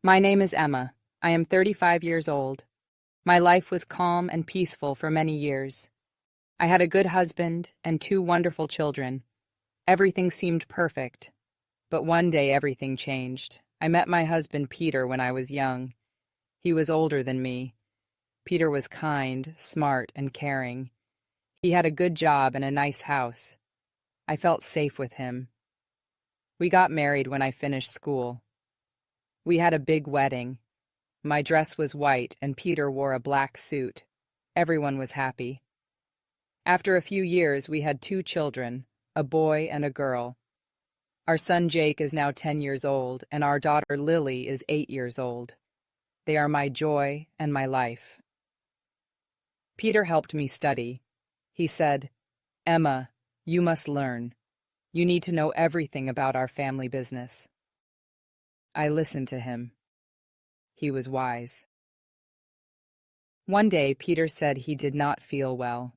My name is Emma. I am 35 years old. My life was calm and peaceful for many years. I had a good husband and two wonderful children. Everything seemed perfect. But one day everything changed. I met my husband Peter when I was young. He was older than me. Peter was kind, smart, and caring. He had a good job and a nice house. I felt safe with him. We got married when I finished school. We had a big wedding. My dress was white and Peter wore a black suit. Everyone was happy. After a few years, we had two children, a boy and a girl. Our son Jake is now 10 years old, and our daughter Lily is 8 years old. They are my joy and my life. Peter helped me study. He said, "Emma, you must learn. You need to know everything about our family business." I listened to him. He was wise. One day, Peter said he did not feel well.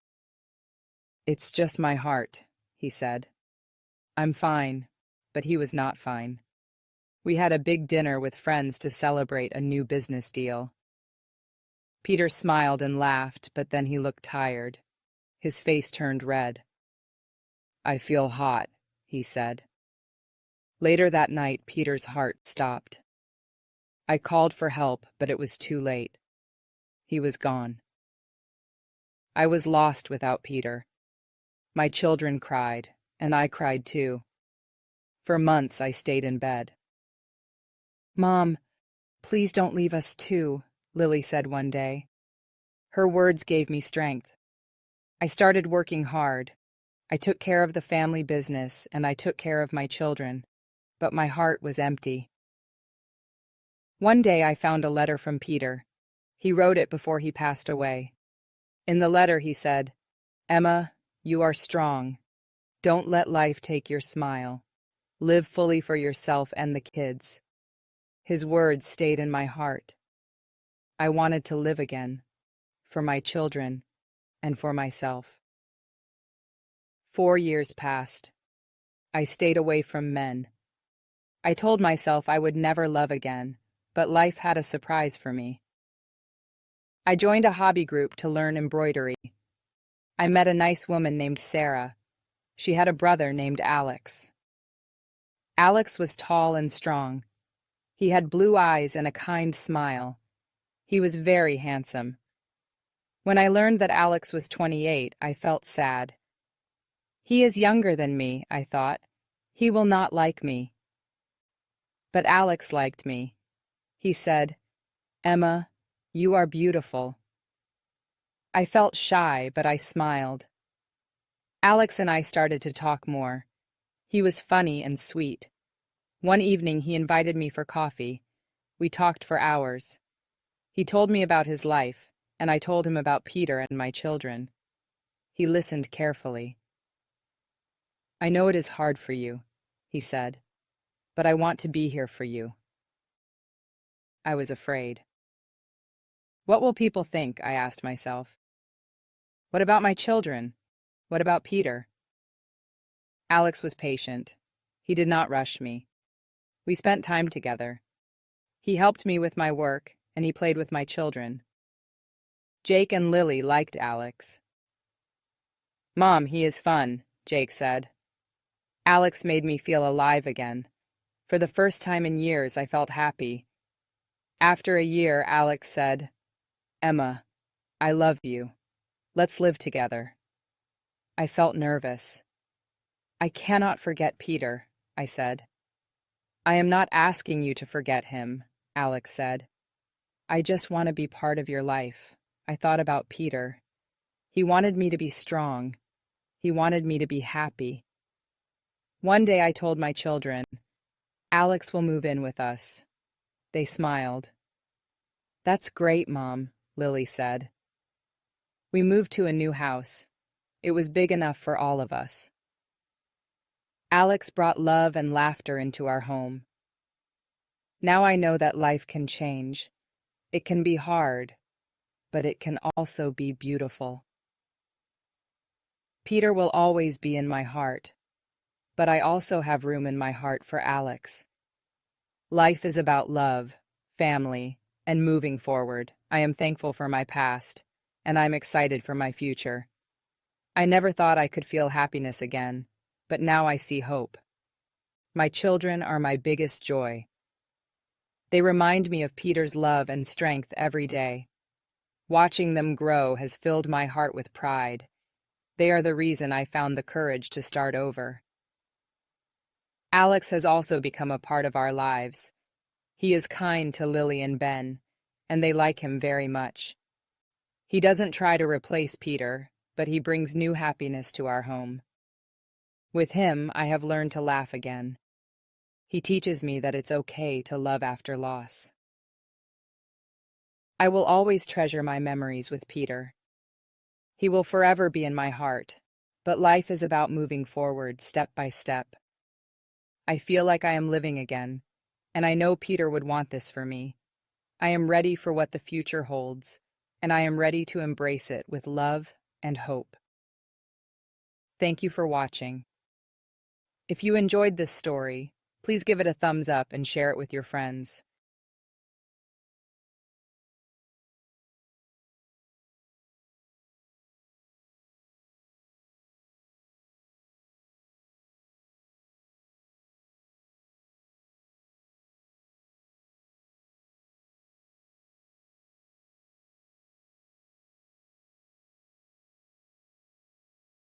"It's just my heart," he said. I'm fine, but he was not fine. We had a big dinner with friends to celebrate a new business deal. Peter smiled and laughed, but then he looked tired. His face turned red. "I feel hot," he said. Later that night, Peter's heart stopped. I called for help, but it was too late. He was gone. I was lost without Peter. My children cried, and I cried too. For months, I stayed in bed. "Mom, please don't leave us too," Lily said one day. Her words gave me strength. I started working hard. I took care of the family business, and I took care of my children, but my heart was empty. One day I found a letter from Peter. He wrote it before he passed away. In the letter he said, "Emma, you are strong. Don't let life take your smile. Live fully for yourself and the kids." His words stayed in my heart. I wanted to live again, for my children and for myself. 4 years passed. I stayed away from men. I told myself I would never love again, but life had a surprise for me. I joined a hobby group to learn embroidery. I met a nice woman named Sarah. She had a brother named Alex. Alex was tall and strong. He had blue eyes and a kind smile. He was very handsome. When I learned that Alex was 28, I felt sad. He is younger than me, I thought. He will not like me. But Alex liked me. He said, "Emma, you are beautiful." I felt shy, but I smiled. Alex and I started to talk more. He was funny and sweet. One evening he invited me for coffee. We talked for hours. He told me about his life, and I told him about Peter and my children. He listened carefully. "I know it is hard for you," he said, "but I want to be here for you." I was afraid. What will people think? I asked myself. What about my children? What about Peter? Alex was patient. He did not rush me. We spent time together. He helped me with my work, and he played with my children. Jake and Lily liked Alex. "Mom, he is fun," Jake said. Alex made me feel alive again. For the first time in years, I felt happy. After a year, Alex said, "Emma, I love you. Let's live together." I felt nervous. "I cannot forget Peter," I said. "I am not asking you to forget him," Alex said. "I just want to be part of your life." I thought about Peter. He wanted me to be strong. He wanted me to be happy. One day I told my children, "Alex will move in with us." They smiled. "That's great, Mom," Lily said. We moved to a new house. It was big enough for all of us. Alex brought love and laughter into our home. Now I know that life can change. It can be hard, but it can also be beautiful. Peter will always be in my heart, but I also have room in my heart for Alex. Life is about love, family, and moving forward. I am thankful for my past, and I'm excited for my future. I never thought I could feel happiness again, but now I see hope. My children are my biggest joy. They remind me of Peter's love and strength every day. Watching them grow has filled my heart with pride. They are the reason I found the courage to start over. Alex has also become a part of our lives. He is kind to Lily and Ben, and they like him very much. He doesn't try to replace Peter, but he brings new happiness to our home. With him, I have learned to laugh again. He teaches me that it's okay to love after loss. I will always treasure my memories with Peter. He will forever be in my heart, but life is about moving forward step by step. I feel like I am living again, and I know Peter would want this for me. I am ready for what the future holds, and I am ready to embrace it with love and hope. Thank you for watching. If you enjoyed this story, please give it a thumbs up and share it with your friends.